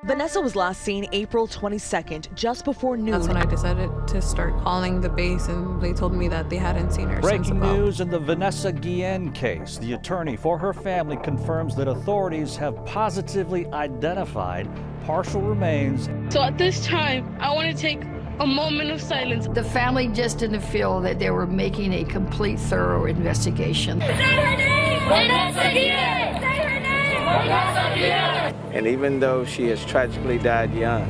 Vanessa was last seen April 22nd, just before noon. That's when I decided to start calling the base, and they told me that they hadn't seen her since Breaking about. news in the Vanessa Guillen case. The attorney for her family confirms that authorities have positively identified partial remains. So at this time, I want to take a moment of silence. The family just didn't feel that they were making a complete, thorough investigation. Say her name! Vanessa Guillen! Say her name! Vanessa Guillen! And even though she has tragically died young,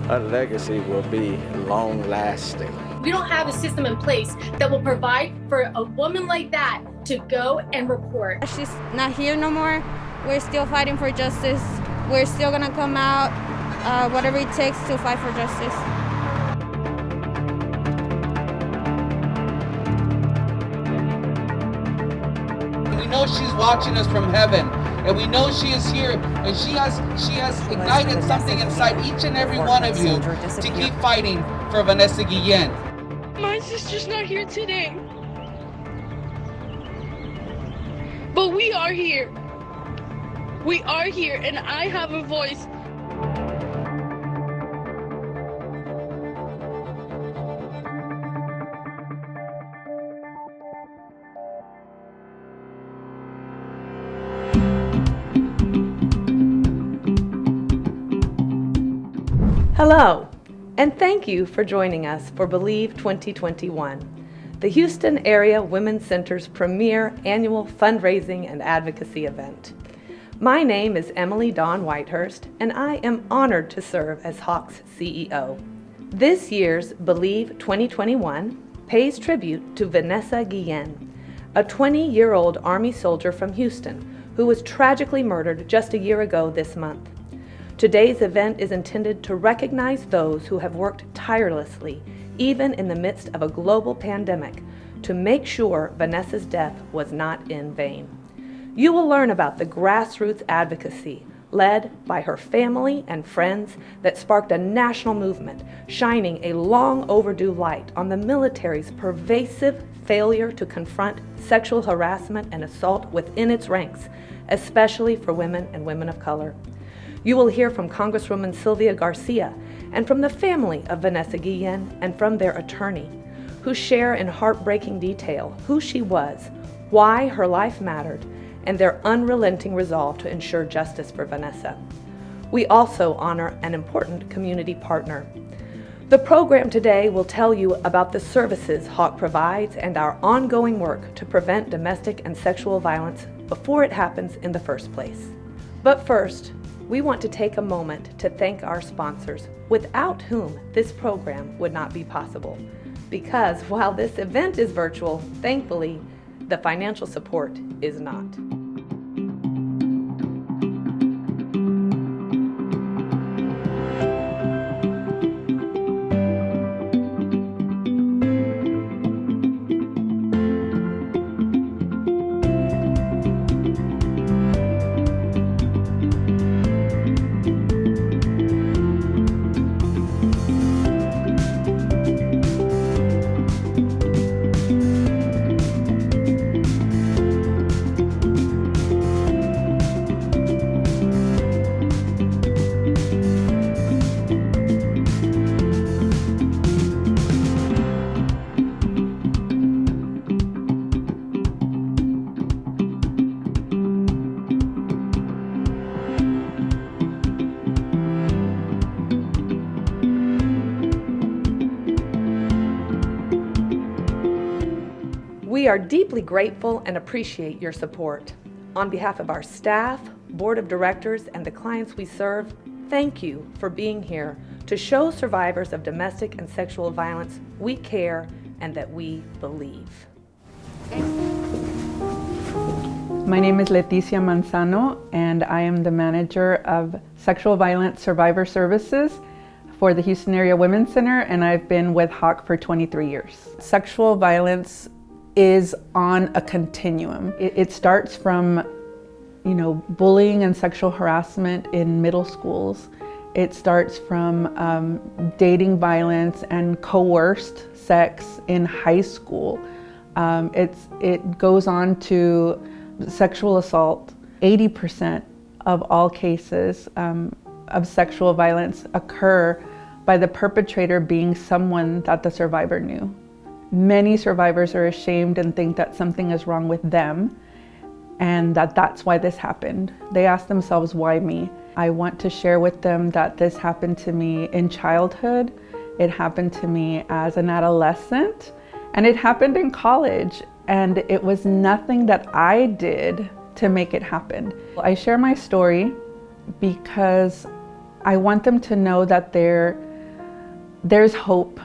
her legacy will be long-lasting. We don't have a system in place that will provide for a woman like that to go and report. She's not here no more. We're still fighting for justice. We're still gonna come out, whatever it takes to fight for justice. We know she's watching us from heaven, and we know she is here, and she has ignited something inside each and every one of you to keep fighting for Vanessa Guillen. My sister's not here today, but we are here. We are here, and I have a voice. Hello, and thank you for joining us for Believe 2021, the Houston Area Women's Center's premier annual fundraising and advocacy event. My name is Emily Dawn Whitehurst, and I am honored to serve as HAWC's CEO. This year's Believe 2021 pays tribute to Vanessa Guillen, a 20-year-old Army soldier from Houston who was tragically murdered just a year ago this month. Today's event is intended to recognize those who have worked tirelessly, even in the midst of a global pandemic, to make sure Vanessa's death was not in vain. You will learn about the grassroots advocacy led by her family and friends that sparked a national movement, shining a long overdue light on the military's pervasive failure to confront sexual harassment and assault within its ranks, especially for women and women of color. You will hear from Congresswoman Sylvia Garcia and from the family of Vanessa Guillen and from their attorney, who share in heartbreaking detail who she was, why her life mattered, and their unrelenting resolve to ensure justice for Vanessa. We also honor an important community partner. The program today will tell you about the services HAWC provides and our ongoing work to prevent domestic and sexual violence before it happens in the first place. But first, we want to take a moment to thank our sponsors, without whom this program would not be possible. Because while this event is virtual, thankfully, the financial support is not. We are deeply grateful and appreciate your support. On behalf of our staff, board of directors, and the clients we serve, thank you for being here to show survivors of domestic and sexual violence we care and that we believe. My name is Leticia Manzano, and I am the manager of Sexual Violence Survivor Services for the Houston Area Women's Center, and I've been with HAWC for 23 years. Sexual violence is on a continuum. It starts from, bullying and sexual harassment in middle schools. It starts from dating violence and coerced sex in high school. It goes on to sexual assault. 80% of all cases of sexual violence occur by the perpetrator being someone that the survivor knew. Many survivors are ashamed and think that something is wrong with them and that that's why this happened. They ask themselves, why me? I want to share with them that this happened to me in childhood, it happened to me as an adolescent, and it happened in college, and it was nothing that I did to make it happen. I share my story because I want them to know that there's hope.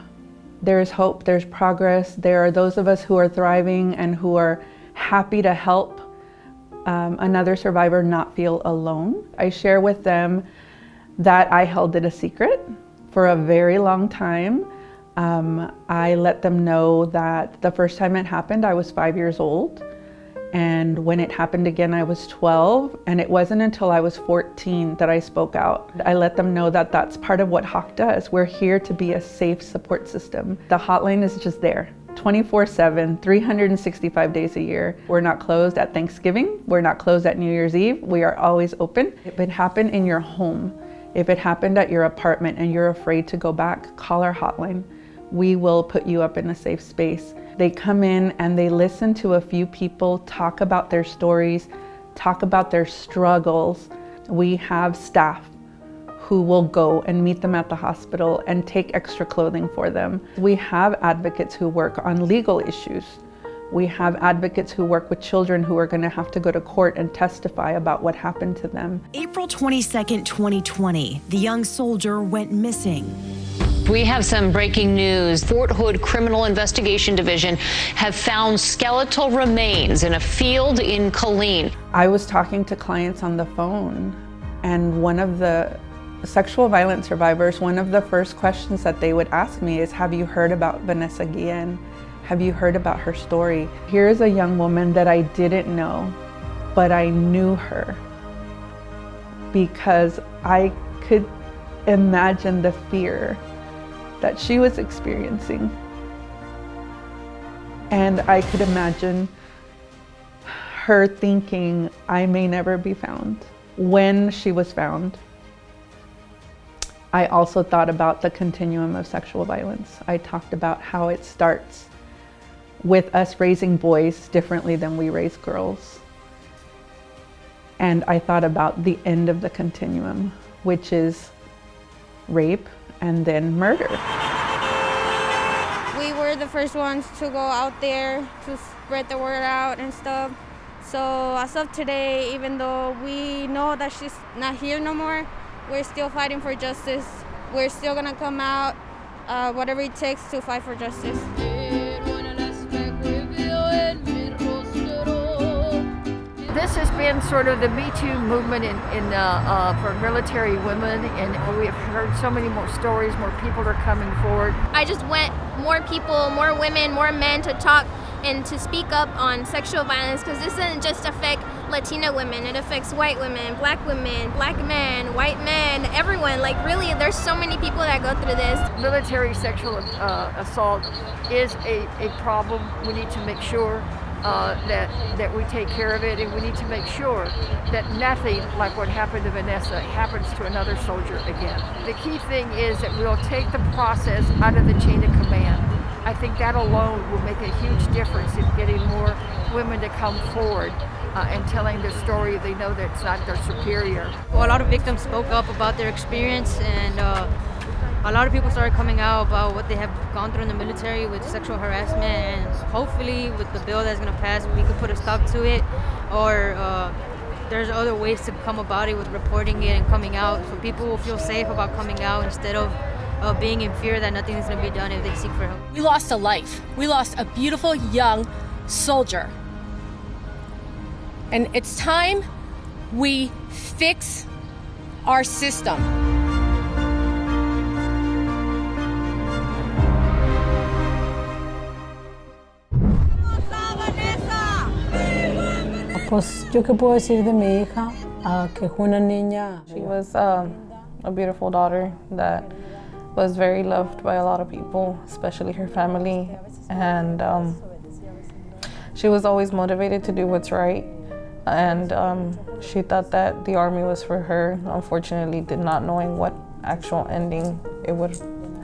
There's hope, there's progress. There are those of us who are thriving and who are happy to help another survivor not feel alone. I share with them that I held it a secret for a very long time. I let them know that the first time it happened, I was 5 years old. And when it happened again, I was 12. And it wasn't until I was 14 that I spoke out. I let them know that that's part of what HAWC does. We're here to be a safe support system. The hotline is just there, 24/7, 365 days a year. We're not closed at Thanksgiving. We're not closed at New Year's Eve. We are always open. If it happened in your home, if it happened at your apartment and you're afraid to go back, call our hotline. We will put you up in a safe space. They come in and they listen to a few people talk about their stories, talk about their struggles. We have staff who will go and meet them at the hospital and take extra clothing for them. We have advocates who work on legal issues. We have advocates who work with children who are going to have to go to court and testify about what happened to them. April 22nd, 2020, the young soldier went missing. We have some breaking news. Fort Hood Criminal Investigation Division have found skeletal remains in a field in Killeen. I was talking to clients on the phone, and one of the sexual violence survivors, one of the first questions that they would ask me is, have you heard about Vanessa Guillen? Have you heard about her story? Here's a young woman that I didn't know, but I knew her because I could imagine the fear that she was experiencing. And I could imagine her thinking, I may never be found. When she was found, I also thought about the continuum of sexual violence. I talked about how it starts with us raising boys differently than we raise girls. And I thought about the end of the continuum, which is rape and then murder. We were the first ones to go out there to spread the word out and stuff. So as of today, even though we know that she's not here no more, we're still fighting for justice. We're still gonna come out, whatever it takes to fight for justice. This has been sort of the Me Too movement for military women, and we have heard so many more stories, more people are coming forward. I just want more people, more women, more men to talk and to speak up on sexual violence, because this doesn't just affect Latina women, it affects white women, black men, white men, everyone. Like really, there's so many people that go through this. Military sexual assault is a problem. We need to make sure that we take care of it, and we need to make sure that nothing like what happened to Vanessa happens to another soldier again. The key thing is that we'll take the process out of the chain of command. I think that alone will make a huge difference in getting more women to come forward and telling their story. They know that it's not their superior. Well, a lot of victims spoke up about their experience, and a lot of people started coming out about what they have gone through in the military with sexual harassment, and hopefully with the bill that's going to pass, we can put a stop to it, or there's other ways to come about it with reporting it and coming out, so people will feel safe about coming out instead of being in fear that nothing is going to be done if they seek for help. We lost a life. We lost a beautiful young soldier. And it's time we fix our system. Pues yo qué puedo decir de mi hija, que fue una niña. She was a beautiful daughter that was very loved by a lot of people, especially her family, and she was always motivated to do what's right. and she thought that the army was for her, unfortunately did not knowing what actual ending it would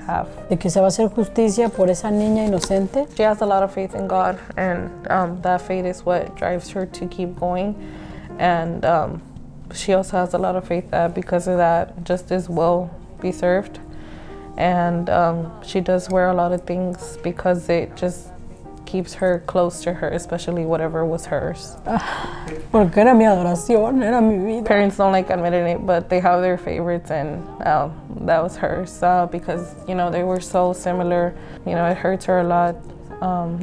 have. De que se va a hacer justicia por esa niña inocente. She has a lot of faith in God, and that faith is what drives her to keep going. And she also has a lot of faith that because of that, justice will be served. And she does wear a lot of things because it just keeps her close to her, especially whatever was hers. Porque era mi adoración, era mi vida. Parents don't like admitting it, but they have their favorites, and that was hers because, you know, they were so similar. You know, it hurts her a lot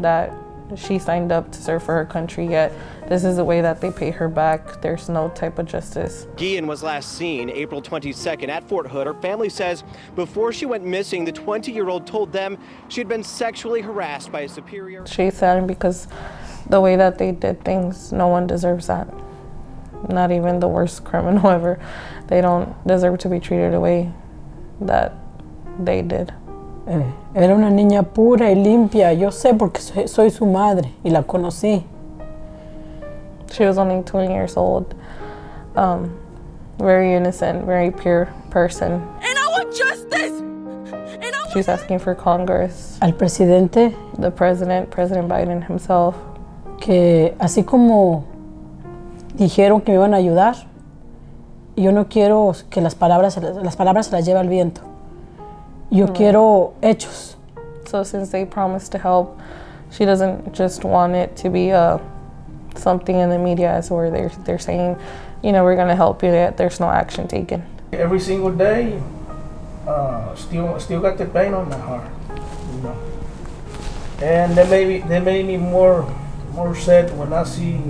that she signed up to serve for her country, yet this is the way that they pay her back. There's no type of justice. Guillen was last seen April 22nd at Fort Hood. Her family says before she went missing, the 20-year-old told them she had been sexually harassed by a superior. She's sad because the way that they did things, no one deserves that. Not even the worst criminal ever. They don't deserve to be treated the way that they did. Era una niña pura y limpia. Yo sé porque soy su madre y la conocí. She was only 20 years old. Very innocent, very pure person. And I want justice. She's asking for Congress. Al presidente. The president, President Biden himself. Que así como dijeron que me iban a ayudar, yo no quiero que las palabras se las lleve al viento. Yo quiero hechos. So since they promised to help, she doesn't just want it to be something in the media as where they're saying, you know, we're going to help you, yet there's no action taken. Every single day, still got the pain on my heart, you know. And they made me more sad when I see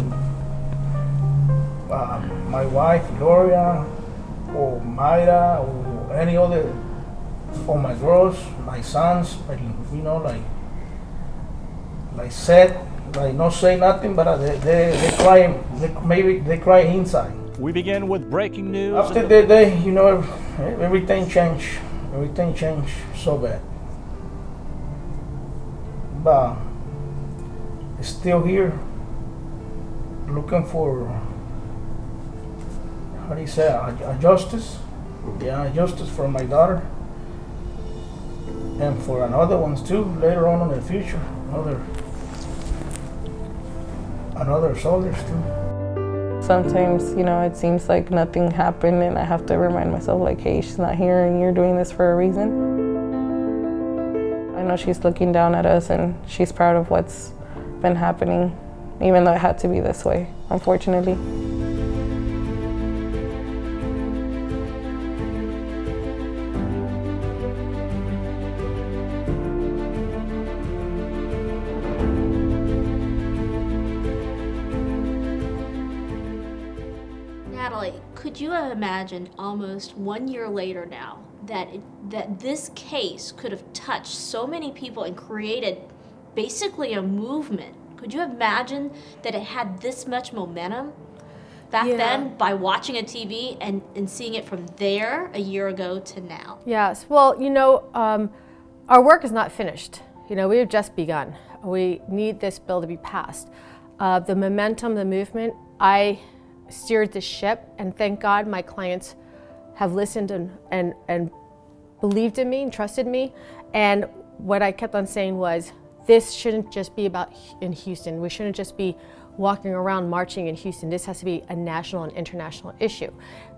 my wife Gloria or Mayra or any other, or my girls, my sons, you know, like sad, like not say nothing, but they crying. They cry inside. We begin with breaking news. After that day, you know, everything changed. Everything changed so bad. But still here, looking for, how do you say, a justice? Yeah, justice for my daughter. And for another ones too, later on in the future, another soldiers too. Sometimes, you know, it seems like nothing happened, and I have to remind myself, like, hey, she's not here and you're doing this for a reason. I know she's looking down at us and she's proud of what's been happening, even though it had to be this way, unfortunately. Could you have imagined almost 1 year later now that this case could have touched so many people and created basically a movement? Could you imagine that it had this much momentum back then by watching a TV and seeing it from there a year ago to now? Yes, well, you know, our work is not finished. You know, we have just begun. We need this bill to be passed. The momentum, the movement, I steered the ship, and thank God my clients have listened and believed in me and trusted me. And what I kept on saying was, this shouldn't just be about in Houston. We shouldn't just be walking around marching in Houston. This has to be a national and international issue.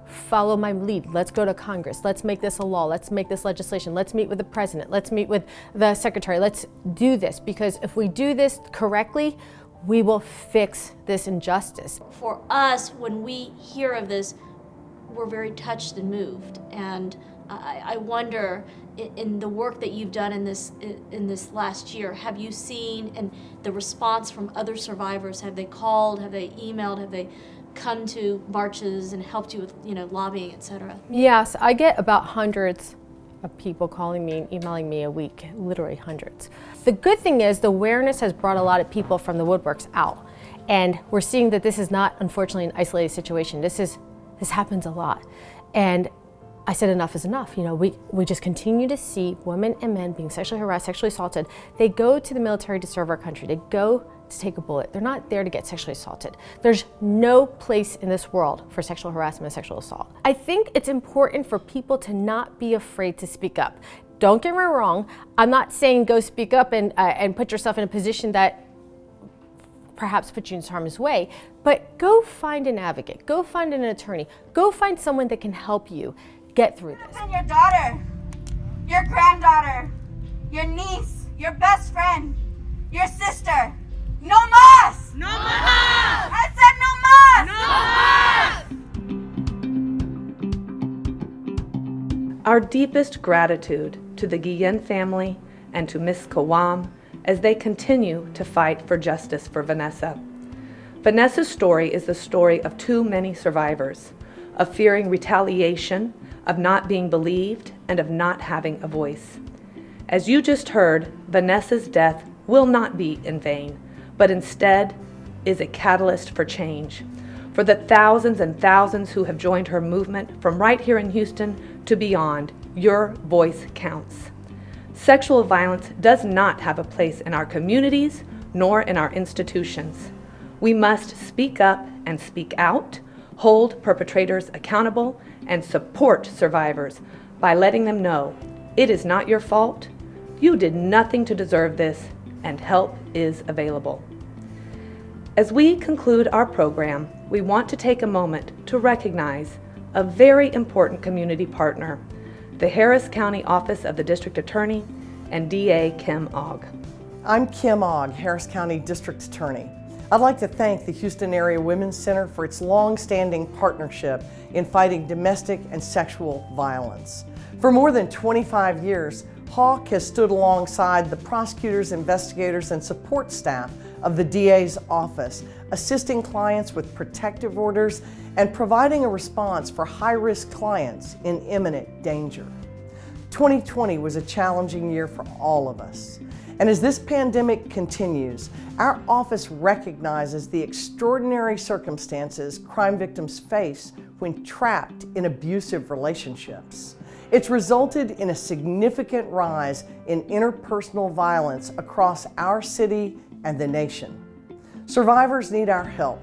Follow my lead. Let's go to Congress. Let's make this a law. Let's make this legislation. Let's meet with the president. Let's meet with the secretary. Let's do this, because if we do this correctly, we will fix this injustice. For us, when we hear of this, we're very touched and moved. And I wonder, in the work that you've done in this last year, have you seen and the response from other survivors? Have they called? Have they emailed? Have they come to marches and helped you with, you know, lobbying, etc.? Yes, I get about hundreds of people calling me and emailing me a week, literally hundreds. The good thing is the awareness has brought a lot of people from the woodworks out, and we're seeing that this is not, unfortunately, an isolated situation. This happens a lot, and I said enough is enough. You know, we just continue to see women and men being sexually harassed, sexually assaulted. They go to the military to serve our country. They go to take a bullet. They're not there to get sexually assaulted. There's no place in this world for sexual harassment and sexual assault. I think it's important for people to not be afraid to speak up. Don't get me wrong, I'm not saying go speak up and put yourself in a position that perhaps put you in harm's way, but go find an advocate, go find an attorney, go find someone that can help you get through this. Your daughter, your granddaughter, your niece, your best friend, your sister. No más! No más! I said no más! Our deepest gratitude to the Guillen family and to Ms. Kawam as they continue to fight for justice for Vanessa. Vanessa's story is the story of too many survivors, of fearing retaliation, of not being believed, and of not having a voice. As you just heard, Vanessa's death will not be in vain, but instead is a catalyst for change. For the thousands and thousands who have joined her movement from right here in Houston to beyond, your voice counts. Sexual violence does not have a place in our communities nor in our institutions. We must speak up and speak out, hold perpetrators accountable, and support survivors by letting them know it is not your fault, you did nothing to deserve this, and help is available. As we conclude our program, we want to take a moment to recognize a very important community partner, the Harris County Office of the District Attorney and DA Kim Ogg. I'm Kim Ogg, Harris County District Attorney. I'd like to thank the Houston Area Women's Center for its long-standing partnership in fighting domestic and sexual violence. For more than 25 years, HAWC has stood alongside the prosecutors, investigators, and support staff of the DA's office, assisting clients with protective orders and providing a response for high-risk clients in imminent danger. 2020 was a challenging year for all of us. And as this pandemic continues, our office recognizes the extraordinary circumstances crime victims face when trapped in abusive relationships. It's resulted in a significant rise in interpersonal violence across our city and the nation. Survivors need our help.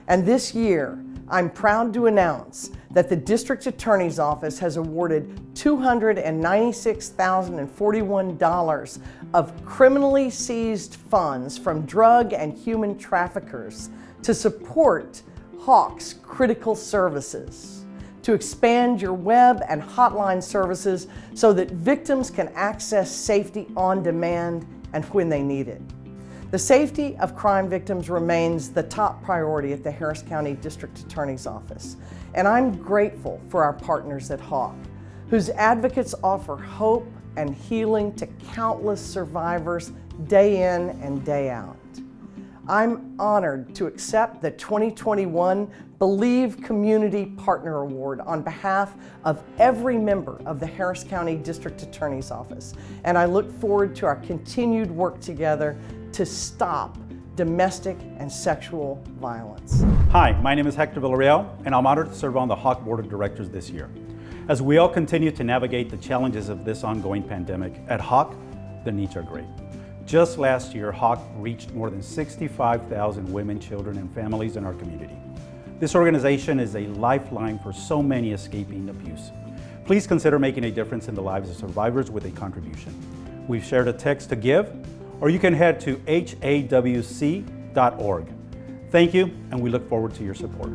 And this year, I'm proud to announce that the District Attorney's Office has awarded $296,041 of criminally seized funds from drug and human traffickers to support HAWC's critical services, to expand your web and hotline services so that victims can access safety on demand and when they need it. The safety of crime victims remains the top priority at the Harris County District Attorney's Office, and I'm grateful for our partners at HAWC, whose advocates offer hope and healing to countless survivors day in and day out. I'm honored to accept the 2021 Believe Community Partner Award on behalf of every member of the Harris County District Attorney's Office, and I look forward to our continued work together to stop domestic and sexual violence. Hi, my name is Hector Villarreal, and I'm honored to serve on the HAWC Board of Directors this year. As we all continue to navigate the challenges of this ongoing pandemic, at HAWC, the needs are great. Just last year, HAWC reached more than 65,000 women, children, and families in our community. This organization is a lifeline for so many escaping abuse. Please consider making a difference in the lives of survivors with a contribution. We've shared a text to give, or you can head to HAWC.org. Thank you, and we look forward to your support.